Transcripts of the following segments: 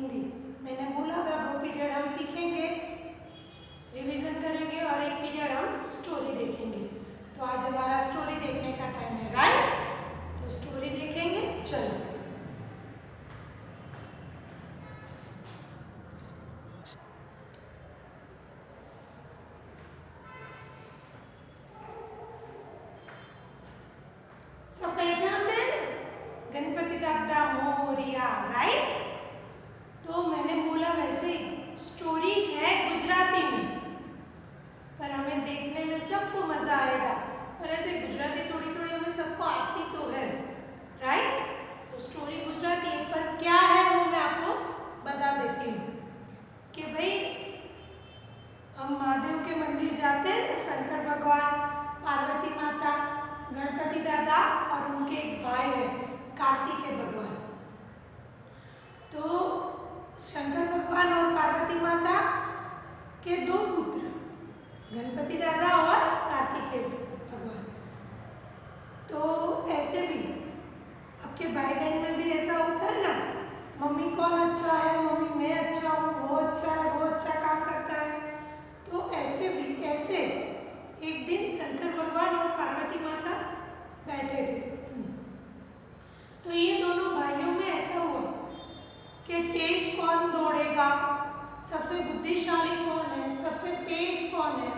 हिंदी। मैंने बोला था 2 पीरियड हम सीखेंगे, रिवीजन करेंगे और 1 पीरियड हम स्टोरी देखेंगे। तो आज हमारा स्टोरी देखने का टाइम है, राइट? तो स्टोरी देखेंगे, चलो। सब पहचानते हैं गणपति दादा मोरिया, राइट? तो मैंने बोला वैसे स्टोरी है गुजराती में, पर हमें देखने में सबको मजा आएगा। और ऐसे गुजराती थोड़ी थोड़ी हमें सबको आती तो है, राइट? तो स्टोरी गुजराती है, पर क्या है वो मैं आपको बता देती हूँ कि भाई हम महादेव के मंदिर जाते हैं ना, शंकर भगवान, पार्वती माता, गणपति दादा और उनके एक भाई है कार्तिकेय भगवान। तो शंकर भगवान और पार्वती माता के 2 पुत्र, गणपति दादा और कार्तिकेय भगवान। तो ऐसे भी आपके भाई बहन में भी ऐसा होता है ना, मम्मी कौन अच्छा है, मम्मी मैं अच्छा हूँ, वो अच्छा है, वो अच्छा काम करता है। तो ऐसे भी ऐसे एक दिन शंकर भगवान और पार्वती माता बैठे थे। तो ये दोनों भाइयों में ऐसा हुआ कि तेज कौन दौड़ेगा, सबसे बुद्धिशाली कौन है, सबसे तेज कौन है।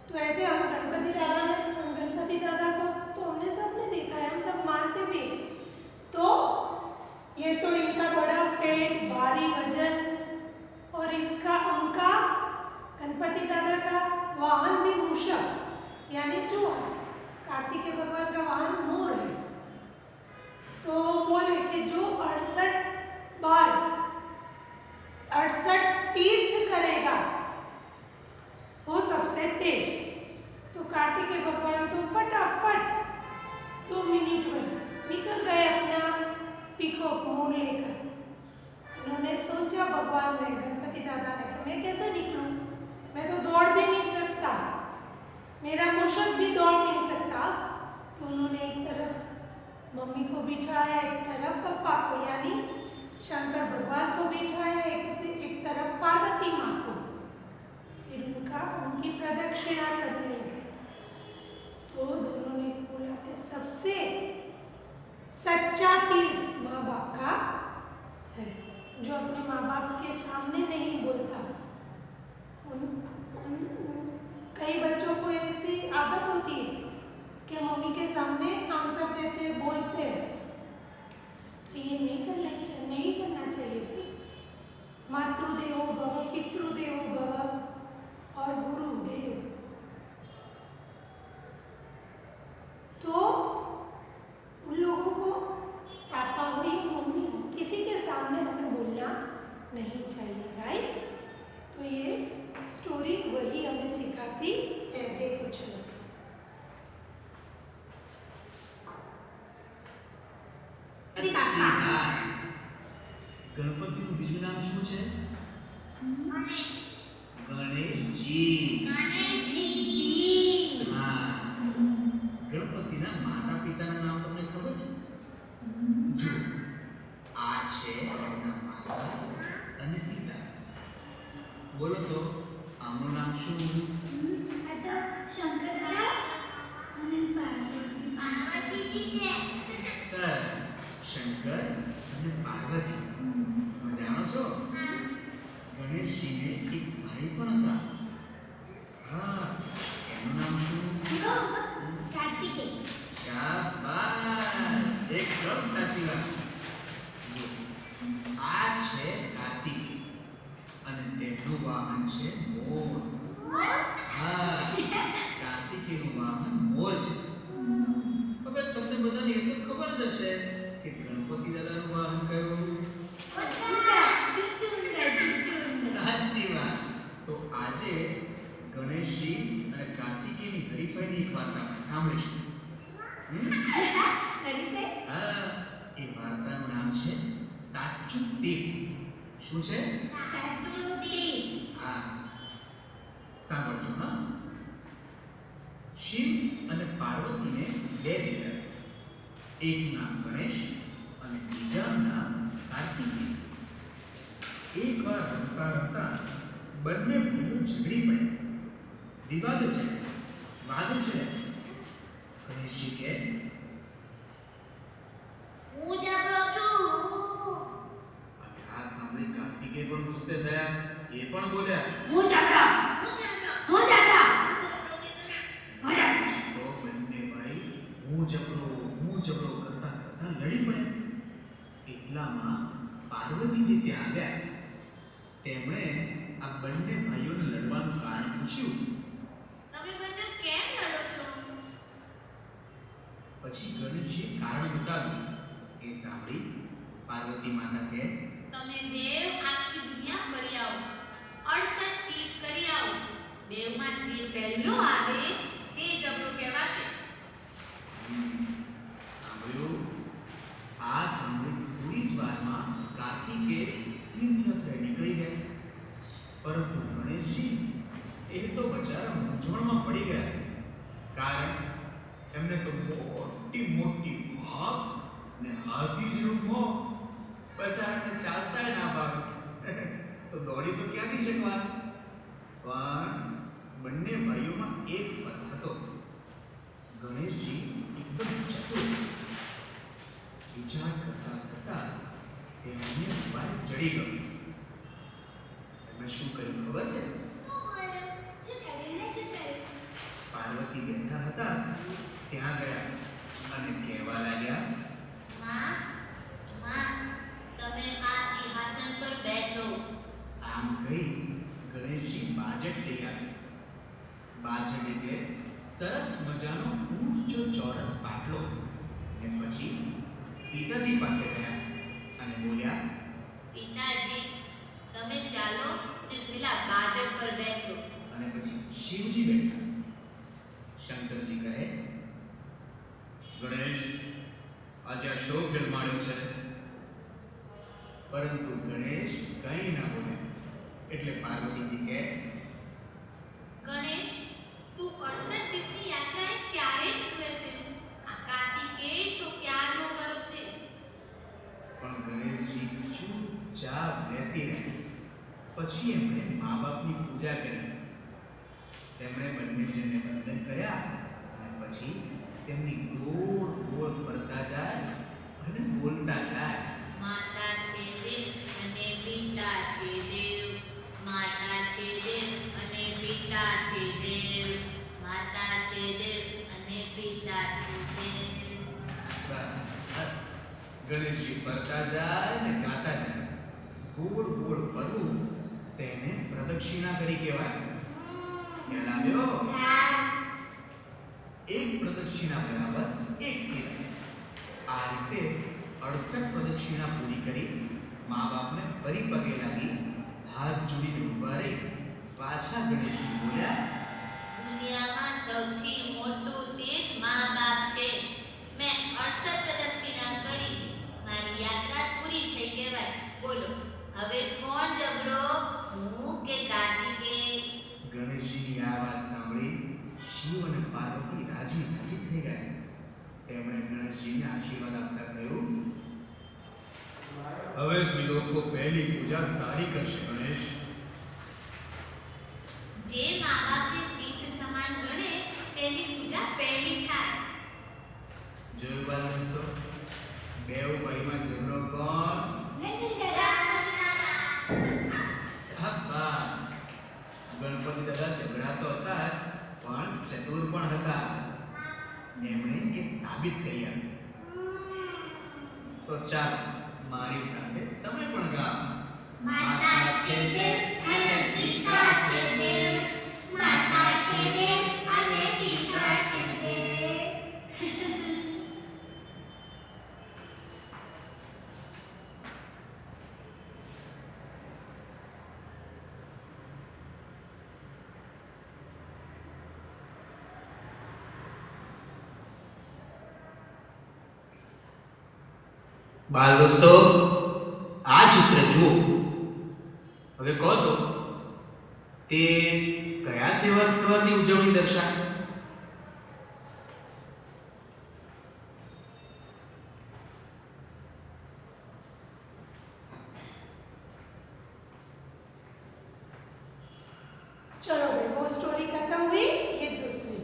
तो ऐसे हम गणपति दादा को तो हमने सबने देखा है, हम सब मानते भी। तो ये तो इनका बड़ा पेट, भारी वजन, और उनका गणपति दादा का वाहन भी मूषक यानी चूहा, कार्तिकेय भगवान का वाहन मोर है। तो बोले कि जो 68 तीर्थ करेगा वो सबसे तेज। तो कार्तिकेय भगवान तो फटाफट 2 मिनट में निकल गए अपना पीकॉक मोर लेकर। उन्होंने सोचा, भगवान ने, गणपति दादा ने, कि मैं कैसे निकलूं, मैं तो दौड़ भी नहीं सकता, मेरा मूषक भी दौड़ नहीं सकता। तो उन्होंने एक तरफ मम्मी को बिठाया, एक तरफ पप्पा को यानी शंकर भगवान को बिठाया, एक तरफ पार्वती माँ को। फिर उनकी प्रदक्षिणा करने लगे। तो दोनों ने बोला कि सबसे सच्चा तीर्थ माँ बाप का है, जो अपने माँ बाप के सामने नहीं बोलता। कई बच्चों को ऐसी आदत होती है कि मम्मी के सामने आंसर देते, बोलते हैं। तो ये नहीं करना चाहिए भाई। मातृदेवो भव, पितृदेवो भव और गुरुदेव। तो उन लोगों को, पापा हो या मम्मी हो, किसी के सामने हमें बोलना नहीं चाहिए, राइट? तो ये स्टोरी वही हमें सिखाती है। देखो चलो, ગણપતિનું બીજું નામ શું છે? ગણેશજી. હા. ગણપતિના માતા પિતાના નામ તમને ખબર છે? જો આ છે એમના માતા અને પિતા. બોલો તો આમનું નામ શું? આ તો શંકર અને પાર્વતીજી છે. શંકર અને પાર્વતી. જાણો છો, ગણેશજીને એક ભાઈ પણ હતા. હા, એનું નામ શું? કાર્તિકેય. શાબાશ, એકદમ સાચી વાત. જો આ છે કાર્તિકેય અને તેમનું વાહન છે મોર. હા, કાર્તિકેયનું વાહન મોર છે. હવે તમને બધાને એ તો ખબર જ હશે કે ગણપતિ દાદાનું વાહન કયું? સાચી વાત. તો આજે ગણેશજી અને કાર્તિકેયની હરીફાઈની એક વાર્તા આપણે સાંભળીશું. હા, એ વાર્તાનું નામ છે સાચું તીર્થ. શું છે? સાચું તીર્થ. હા, સાંભળજો. હા, શિવ અને પાર્વતીને 2 દીકરા, એકનું નામ ગણેશ અને બીજાનું નામ કાર્તિકેય. રમતા રમતા બંને ભાઈઓ ઝઘડી પડ્યા. વિવાદ છે, વાદ છે. ગણેશજી કહે, હું જબરો છું. અને આ સાંભળી કાર્તિકે પણ ગુસ્સે થયા. એ પણ બોલ્યા, હું જબરો હું જબરો. હું જબરો તો બંને ભાઈ હું જબરો કરતા કરતા લડી પડ્યા. એટલામાં પાર્વતીજી ત્યાં આવ્યા. તેમણે આ બંને ભાઈઓને લડવાનું કારણ પૂછ્યું. તમે બંને કેમ લડો છો? પછી ગણેશજીએ કારણ બતાવ્યું. એ સાંભળી પાર્વતી માતા કહે, તમે દેવ આખી દુનિયા ફરી આવો, 68 તીર્થ કરી આવો. દેવમાં જે પહેલો આવે તે જબરો કહેવાશે. સાંભળ્યું? આ સાંભળી થોડી જ વારમાં કાર્તિકે તીર્થયાત્રે નીકળી ગયા. પરંતુ ગણેશજી એ તો બચારા મૂંઝવણમાં પડી ગયા. કારણ એમને તો મોટી મોટી આંખ ને હાથી જેવું મોં, બચારાને ચાલતાય ના ભાવે. તો દોડી તો ક્યાંથી શકવાના? પણ બંને ભાઈઓમાં એક ફરક હતો. ગણેશજી એકદમ ચતુર. વિચાર કરતા કરતા તેમને ઉપાય જડી ગયો. એમણે શું કર્યું ખબર છે? પાર્વતી બેઠા હતા ત્યાં ગયા અને કહેવા લાગ્યા, માં, તમે આ સિંહાસન પર બેસો. આમ કહી ગણેશજી બાજટ લઈ આવ્યા. બાજટ એટલે સરસ મજાનો ઊંચો ચોરસ પાટલો. ને પછી પિતાજી પાસે ગયા અને બોલ્યા, પિતાજી, તમે ચાલો ને પેલા બાજટ પર બેસો. અને પછી શિવજી બેઠા. શંકરજી કહે, ગણેશ, આજે આ શો ફિલ્માડ્યો છે. પરંતુ ગણેશ કંઈ ના બોલે. એટલે પાર્વતીજી કહે, ગણેશ, તું 68 તીર્થની યાત્રાએ ક્યારે નીકળે છે? આ કાર્તિકેય તો ક્યારનો ગયો છે. પણ ગણેશજી ચૂપચાપ બેસી રહ્યા. પછી એમણે મા બાપની પૂજા કરી. તેમણે બંને જણને વંદન કર્યા અને પછી તેમની ગોળ ગોળ ફરતા જાય અને બોલતા જાય, માતા છે દેવ અને પિતા છે દેવ. માતા છે દેવ અને પિતા છે દેવ. માતા છે દેવ અને પિતા છે દેવ. બસ. ગણેશજી ફરતા જાય ને ગાતા જાય. ગોળ ગોળ ફરવું તેને પ્રદક્ષિણા કરી કહેવાય. ખ્યાલ આવ્યો? એક પ્રદક્ષિણા બરાબર એક તીર્થ. આ રીતે 68 પ્રદક્ષિણા પૂરી કરી મા બાપને ફરી પગે લાગી હાથ જોડીને ઊભા રહી પાછા ગણેશજી બોલ્યા, દુનિયામાં સૌથી મોટું તીર્થ મા બાપ છે. મેં 68 પ્રદક્ષિણા કરી. મારી યાત્રા પૂરી થઈ કહેવાય. બોલો, હવે કોણ જબરો, હું કે કાર્તિકેય? ગણેશજીની આ વાત સાંભળી શિવ અને પાર્વતી રાજી રાજી થઈ ગયા. તેમણે ગણેશજીને આશીર્વાદ આપતા કહ્યું, હવે લોકો પહેલી પૂજા તારી કરશે ગણેશ. જે મા બાપને તીર્થ સમાન ગણે તેની પૂજા પહેલી થાય. જોયું બાળકો, બેઉ ભાઈમાં ઝઘડો કોણ? શાબાશ. ગણપતિ દાદા ઝઘડા તો હતા જ, પણ ચતુર પણ હતા. એમણે એ સાબિત કરી આપ્યું. તો ચાલો મારી સાથે તમે પણ ગાઓ. માતા છે દેવ અને પિતા છે દેવ. માતા છે દેવ અને પિતા છે દેવ. બાળ દોસ્તો, આ ચિત્ર જુઓ. હવે કહો તો તે કયા તહેવારની ઉજવણી દર્શાવે? चलो भाई, वो स्टोरी खत्म हुई। ये दूसरी,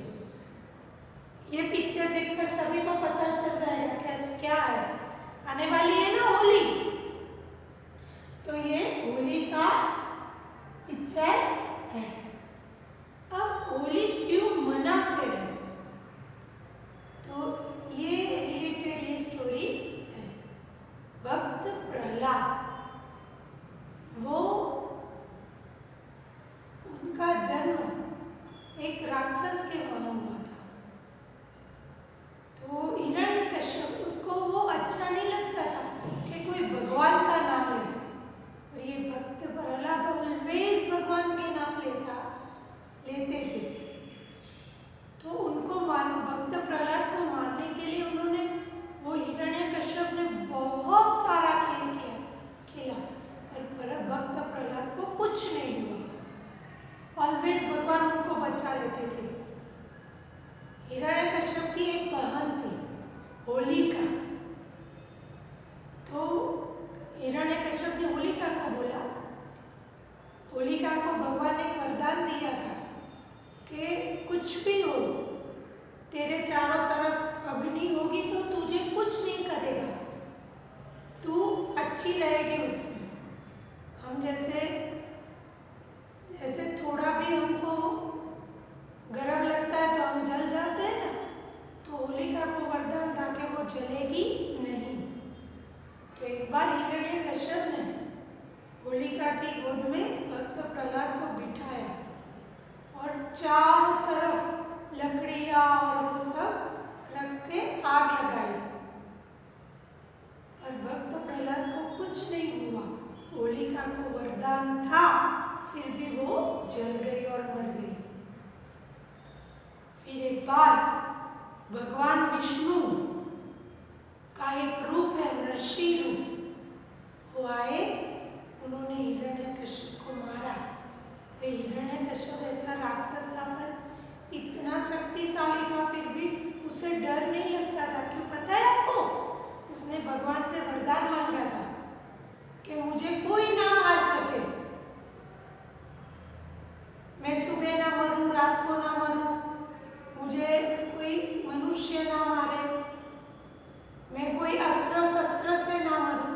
ये पिक्चर देखकर सभी को पता चल जाएगा कैसे क्या है। आने वाली है ना होली, तो ये होली का पिक्चर है। अब होली क्यों मनाते हैं, तो ये रिलेटेड ये स्टोरी है। भक्त प्रहलाद, वो उनका जन्म एक राक्षस के वहां हुआ था। तो हिरण्यकश्यप, उसको वो अच्छा नहीं लगता था कि कोई भगवान का नाम ले। और ये भक्त प्रहलाद ऑलवेज भगवान के नाम लेते थे। तो उनको भक्त प्रहलाद को मारने के लिए उन्होंने, वो हिरण्यकश्यप ने बहुत सारा खेल खेला, पर भक्त प्रहलाद को कुछ नहीं हुआ। ऑलवेज भगवान उनको बचा लेते थे। हिरण्यकश्यप की एक बहन थी होलिका। तो हिरण्यकश्यप ने होलिका को बोला, होलिका को भगवान ने एक वरदान दिया था कि कुछ भी हो, तेरे चारों तरफ अग्नि होगी तो तुझे कुछ नहीं करेगा, तू अच्छी रहेगी उसमें। हम जैसे थोड़ा भी हमको गरम लगता है तो हम जल जाते हैं ना, तो होलिका को वरदान था कि वो जलेगी नहीं। तो एक बार हिरण्यकश्यप ने होलिका की गोद में भक्त प्रहलाद को बिठाया और चारों तरफ लकड़ियाँ और वो सब रख के आग लगाई, पर भक्त प्रहलाद को कुछ नहीं हुआ। होलिका को वरदान था, फिर भी वो जल गई और मर गई। फिर एक बार भगवान विष्णु का एक रूप है, नरसिंह रूप, वो आए, उन्होंने हिरण्यकश्यप को मारा। वे हिरण्यकश्यप ऐसा राक्षस था, पर इतना शक्तिशाली था, फिर भी उसे डर नहीं लगता था। क्यों पता है आपको? उसने भगवान से वरदान मांगा था कि मुझे कोई ना मार सके, मैं सुबह ना मरूं, रात को ना मरूं, मुझे कोई मनुष्य ना मारे, मैं कोई अस्त्र शस्त्र से ना मरूं।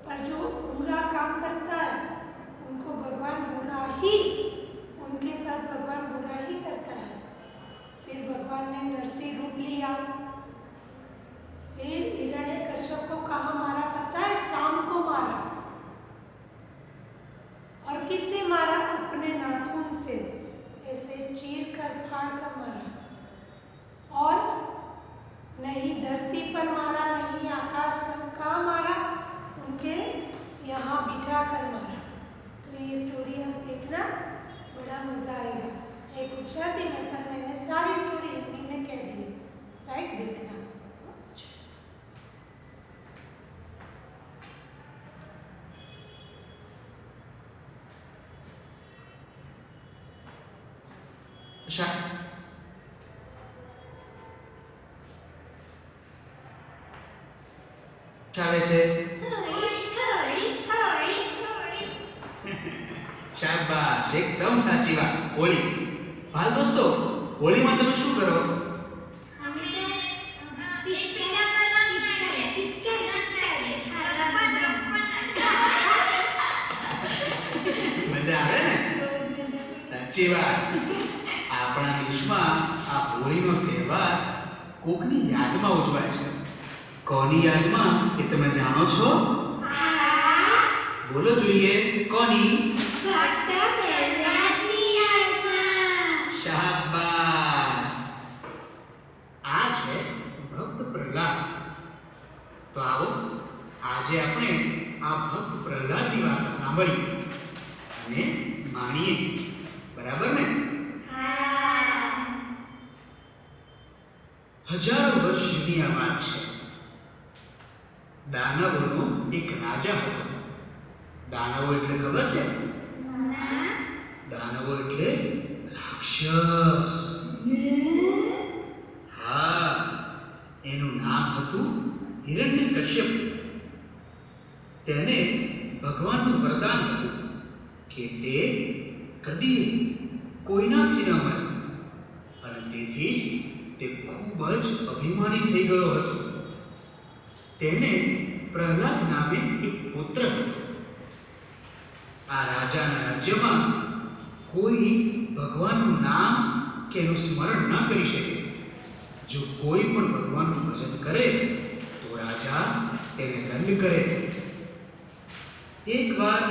पर जो बुरा काम करता है उनको भगवान बुरा ही, उनके साथ भगवान बुरा ही करता है। फिर भगवान ने नरसिंह रूप लिया। फिर हिरण्यकश्यप को कहाँ मारा पता है? शाम को मारा। और किससे मारा? अपने नाखून से ऐसे चीर कर फाड़ कर मारा। और नहीं धरती पर मारा, नहीं आकाश पर, कहाँ मारा? उनके यहाँ बिठा कर मारा। तो ये स्टोरी आप देखना, बड़ा मज़ा आएगा। ये गुजराती में, पर मैंने सारी स्टोरी हिंदी में कह दी है, राइट? देखना। ચાલે છે શાબાશ, એકદમ સાચી વાત. હોળી. બાળ દોસ્તો, હોળીમાં તમે શું કરો? મજા આવે ને? સાચી વાત. આપણા દેશમાં આ હોળીનો તહેવાર કોકની યાદમાં ઉજવાય છે. કોની યાદમાં એ તમે જાણો છો? બોલો જોઈએ, કોની? શાબાશ. આ છે ભક્ત પ્રહલાદ. તો આવો આજે આપણે આ ભક્ત પ્રહલાદની વાતો સાંભળીએ અને માણીએ. બરાબર ને? હજારો વર્ષ જૂની આ વાત છે. દાનવોનો એક રાજા હતો. દાનવો એટલે ખબર છે? દાનવો એટલે રાક્ષસ. હા, એનું નામ હતું હિરણ્યકશ્યપ. તેને ભગવાનનું વરદાન હતું કે તે કદી કોઈનાથી ન મળે અને તેથી જ તે ખૂબ જ અભિમાની થઈ ગયો હતો. તેને પ્રહલાદ નામે એક પુત્ર હતો. આ રાજાના રાજ્યમાં કોઈ ભગવાનનું નામ કે એનું સ્મરણ ન કરી શકે. જો કોઈ પણ ભગવાનનું ભજન કરે તો રાજા તેને દંડ કરે. એકવાર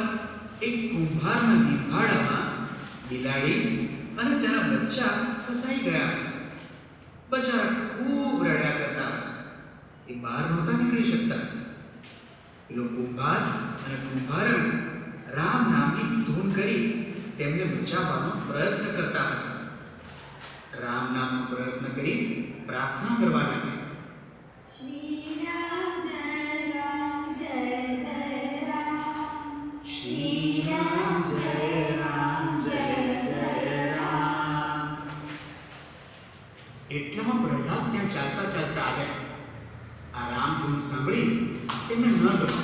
એક કુંભારના નિભાડામાં બિલાડી અને તેના બચ્ચા ફસાઈ ગયા. બચારા ખૂબ રડ્યા કરતા. એ બહાર નહોતા નીકળી શકતા. પેલો કુંભાર અને કુંભારણ રામ નામની ધૂન કરી તેમને બચાવવાનો પ્રયત્ન કરતા હતા. રામ નામનો પ્રયત્ન કરી પ્રાર્થના કરવા લાગ્યા. શ્રી રામ જય રામ જય જય રામ. શ્રી રામ જય રામ જય જય રામ. એટલામાં પ્રહલાદ ત્યાં ચાલતા ચાલતા આવ્યા. આ રામ ધૂન સાંભળી તેમને ન ગમ્યું.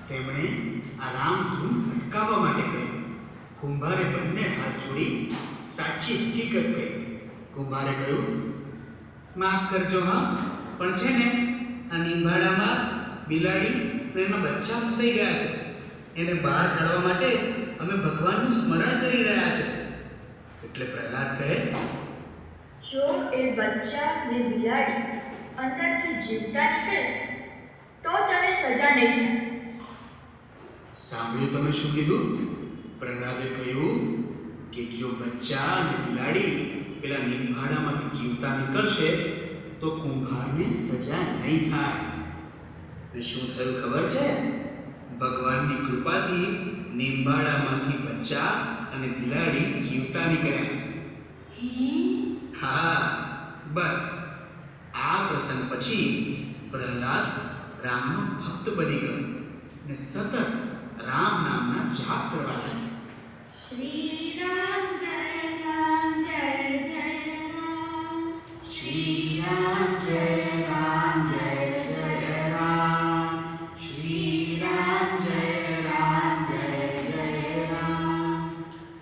તેમણે આ રામ ધૂન અટકાવવા માટે કહ્યું. કુંભારે બંને હાથ જોડી સાચી હકીકત કહી. કુંભારે કહ્યું, માફ કરજો હા, પણ છે ને આ નિંભાડામાં બિલાડી અને એના બચ્ચા ફસાઈ ગયા છે. એને બહાર કાઢવા માટે અમે ભગવાનનું સ્મરણ કરી રહ્યા છે. એટલે પ્રહલાદ કહે, જો એ બચ્ચા ને બિલાડી અંદરથી જીવતા નીકળે તો તને સજા નહીં થાય. સાંભળ્યું તમે શું કીધું? પ્રહલાદે કહ્યું કે જો બચ્ચા અને બિલાડી પેલા નિંભાડામાંથી જીવતા નીકળશે તો કુંભારને સજા નહીં થાય. અને શું થયું ખબર છે? ભગવાનની કૃપાથી નિંભાડામાંથી બચ્ચા અને બિલાડી જીવતા નીકળ્યા. હા, બસ આ પ્રસંગ પછી પ્રહલાદ રામનો ભક્ત બની ગયો અને સતત રામ નામના જાપ કરવા લાગ્યો. શ્રી રામ જય રામ જય જય રામ. શ્રી રામ જય રામ જય જય રામ. શ્રી રામ જય રામ જય જય રામ.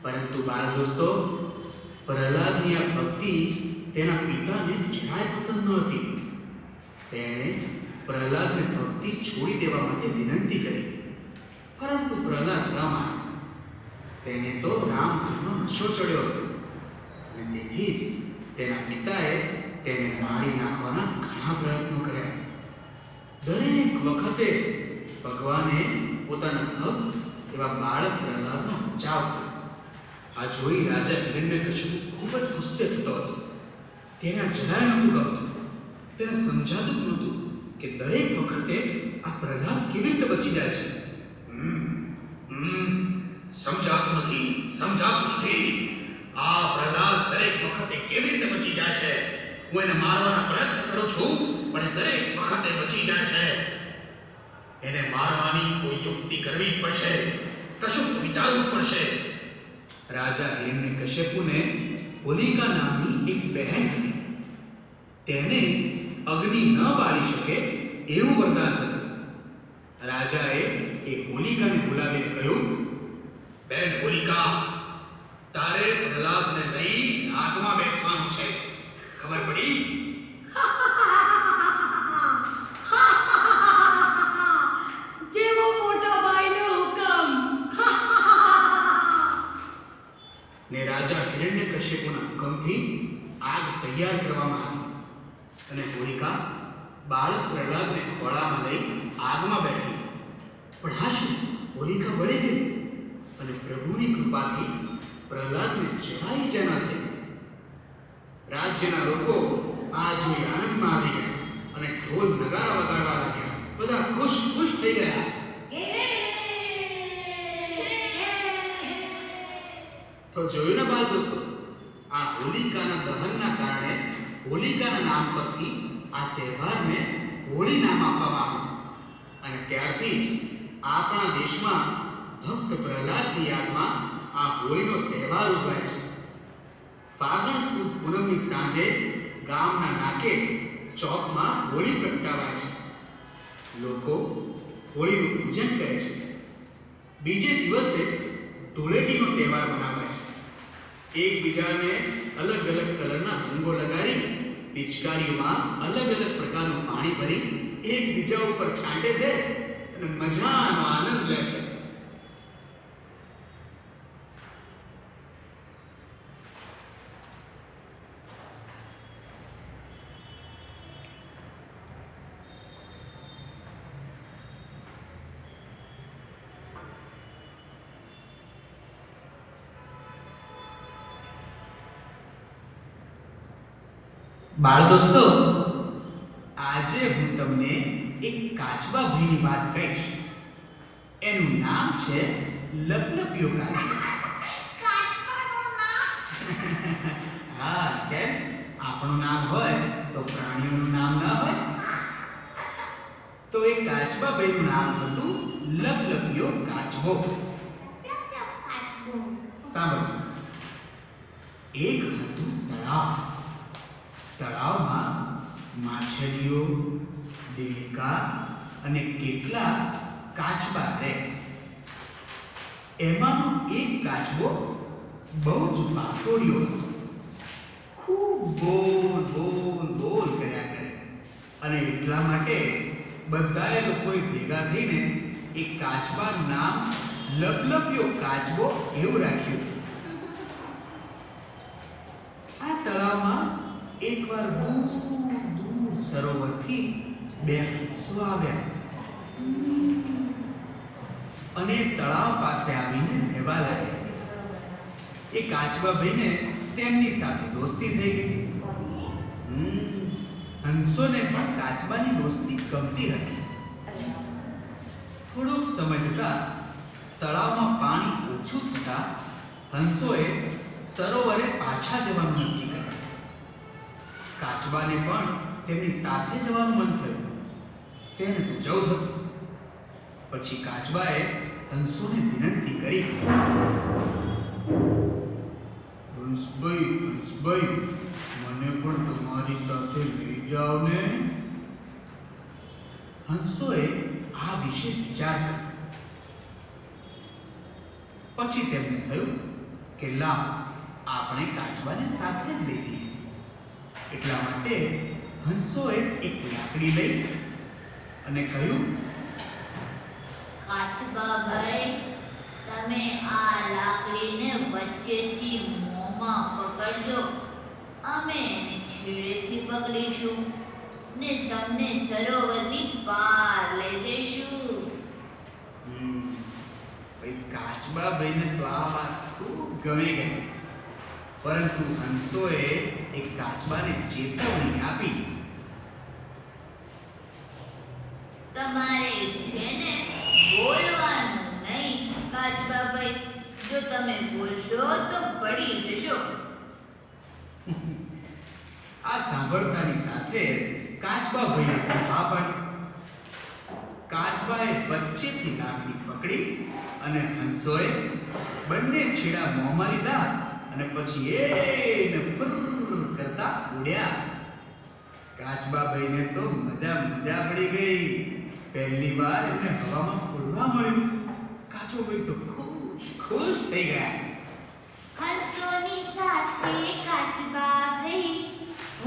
પરંતુ બાળ દોસ્તો, પ્રહલાદની આ ભક્તિ તેના પિતાને જરાય પસંદ નહોતી. તેણે પ્રહલાદને ભક્તિ છોડી દેવા માટે વિનંતી કરી, પરંતુ પ્રહલાદ ન માન્યો. તેને તો રામ ધૂનનો નશો ચડ્યો હતો અને તેથી જ તેના પિતાએ તેને મારી નાખવાના ઘણા પ્રયત્નો કર્યા. દરેક વખતે ભગવાને પોતાના ભક્ત એવા બાળક પ્રહલાદનો બચાવ કર્યો. આ જોઈ રાજા હિરણ્યકશિપુ ખૂબ જ ગુસ્સે થતો હતો. તેને આ જરાય નહોતું ગમતું. તેને સમજાતું જ નહોતું કે દરેક વખતે આ પ્રહલાદ કેવી રીતે બચી જાય છે. સમજાતું નથી. આ પ્રહલાદ દરેક વખતે કેવી રીતે બચી જાય છે? હું એને મારવાના પ્રયત્ન કરું છું પણ એ દરેક વખતે બચી જાય છે. એને મારવાની કોઈ યુક્તિ કરવી પડશે, કશું વિચારવું પડશે. રાજા હિરણ્યકશિપુને હોલિકા નામની એક બહેન હતી. તેને અગ્નિ ન બાળી શકે એવું વરદાન હતું. રાજાએ એ હોલિકાને બોલાવીને કહ્યું, બેન હોલિકા, તારે પ્રહલાદને લઈ આગમાં બેસવાનું છે. ખબર પડી? જેવો મોટા ભાઈનો હુકમ. ને રાજા હિરણ્યકશિપુના હુકમથી આગ તૈયાર કરવામાં આવી અને હોલિકા બાળક પ્રહલાદને ખોળામાં લઈ આગમાં બેઠી. પણ હા શું, હોલિકા બળી ગઈ અને પ્રભુની કૃપાથી પ્રહલાદને જરાય ઈજા ન થઈ. રાજ્યના લોકો આ જોઈ આનંદમાં આવી ગયા અને ઢોલ નગારા વગાડવા લાગ્યા. બધા ખુશ ખુશ થઈ ગયા. તો જોયું ને બાળ દોસ્તો, આ હોલિકાના દહનના કારણે હોલિકાના નામ પરથી આ તહેવારને હોળી નામ આપવામાં આવ્યું અને ત્યારથી જ આપણા દેશમાં ભક્ત પ્રહલાદની યાદમાં આ હોળીનો તહેવાર ઉજવાય છે. ફાગણ સુદ પૂનમની સાંજે ગામના નાકે ચોકમાં હોળી પ્રગટાવાય છે. લોકો હોળીનું પૂજન કરે છે. બીજે દિવસે ધૂળેટીનો તહેવાર મનાવાય છે. એકબીજાને અલગ અલગ કલરના રંગો લગાડી પિચકારીમાં અલગ અલગ પ્રકારનું પાણી ભરી એકબીજા ઉપર છાંટે છે અને મજાનો આનંદ લે છે. બાળ દોસ્તો, આજે હું તમને એક કાચબા ભાઈની વાત કહીશ. એનું નામ છે લપલપિયો કાચબો. હા, કેમ? આપણું નામ હોય તો પ્રાણીઓનું નામ ના હોય? તો એ કાચબા ભાઈનું નામ હતું લપલપિયો કાચબો. સાંભળો, એક હતું તળાવ. તળાવમાં માછલીઓ, દેડકા અને કેટલાક કાચબા રહે. એમાંનો એક કાચબો બહુ જ પાતળિયો હતો. ખૂબ બોલ બોલ બોલ કર્યા કરે અને એટલા માટે બધાએ લોકોએ ભેગા થઈને એક કાચબાનું નામ લપલપિયો કાચબો એવું રાખ્યું. આ તળાવમાં એકવાર દૂર દૂર સરોવરથી બે હંસો આવ્યા અને તળાવ પાસે આવીને રહેવા લાગ્યા. એ કાચબા ભાઈને તેમની સાથે દોસ્તી થઈ ગઈ. હંસોને પણ કાચબાની દોસ્તી ગમતી હતી. થોડોક સમય જતા તળાવમાં પાણી ઓછું થતા હંસોએ સરોવરે પાછા જવાનું નક્કી કર્યું. કાચબાને પણ તેમની સાથે જવાનું મન થયું. તેને તો જવું હતું. પછી કાચબાએ હંસોને વિનંતી કરી, હંસભાઈ, મને પણ તમારી સાથે લઈ જાઓ ને. હંસોએ આ વિશે વિચાર કર્યો. પછી તેમને થયું કે લાવ, આપણે કાચબાને સાથે જ લઈ જઈએ. એટલા માટે હંસોએ એક લાકડી લઈ અને કહ્યું, કાચબા ભાઈ, તમે આ લાકડીને વચ્ચેથી મોંમાં પકડજો. અમે એને છેડેથી પકડીશું ને તમને સરોવરની પાર લઈ જઈશું. કાચબા ભાઈને તો આ વાત ખૂબ ગમી ગઈ. પરંતુ હંસોએ એક કાચબાને ચેતવણી આપી, તમારે છે ને બોલવાનું નહીં કાચબા ભાઈ. જો તમે બોલશો તો પડી જશો. આ સાંભળતાની સાથે કાચબા ભાઈએ હા પાડી. કાચબાએ વચ્ચેથી લાકડી પકડી અને હંસોએ બંને છેડા મોંમાં લીધા અને પછી એને ફુર કરતા ઉડ્યા. કાચબા ભાઈને તો મજા પડી ગઈ. પહેલી વાર એને હવામાં ઉડવા મળ્યું. કાચો ભાઈ તો ખુશ થઈ ગયા. હંસોની સાથે કાચબા ભાઈ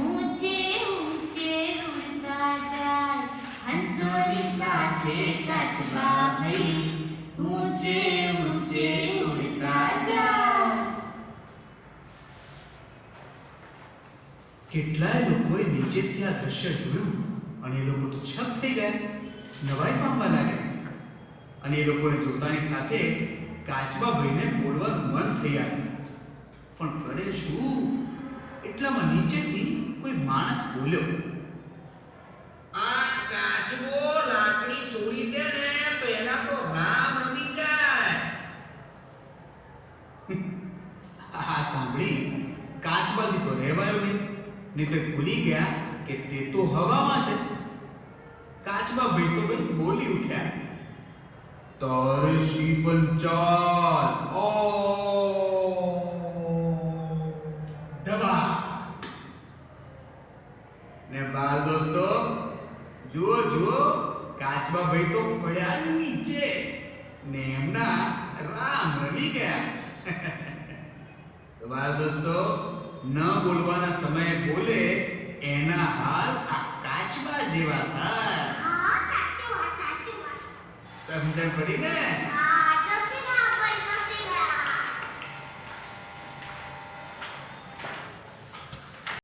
ઊંચે ઊંચે ઉડતા જાય. હંસોની સાથે કાચબા ભાઈ ઊંચે ઊંચે ઉડતા જાય. કેટલાય લોકોએ નીચેથી આ દ્રશ્ય જોયું અને એ લોકો તો છક થઈ ગયા, નવાઈ પામવા લાગ્યા. અને એ લોકોને જોતાની સાથે કાચબા ભાઈને બોલવાનું મન થઈ આવ્યું. પણ કરે શું? એટલામાં નીચેથી કોઈ માણસ બોલ્યો, આ કાચબો લાકડી છોડી દે ને તો એના તો રામ રમી જાય. આ સાંભળી કાચબાથી તો રહેવાયો નહીં તો ભૂલી ગયા કે તે તો હવામાં છે. કાચબા ભાઈ તો ભાઈ બોલી ઉઠ્યા, તારે શી પંચાલ ઓ દબા. ને બાળ દોસ્તો, જુઓ કાચબા ભાઈ તો પડ્યા નીચે ને એમના રામ રમી ગયા. તો તો બાળ દોસ્તો ન બોલવાના સમયે બોલે એના હાથ આ કાચબા જેવા થાય. સમજણ પડી ને?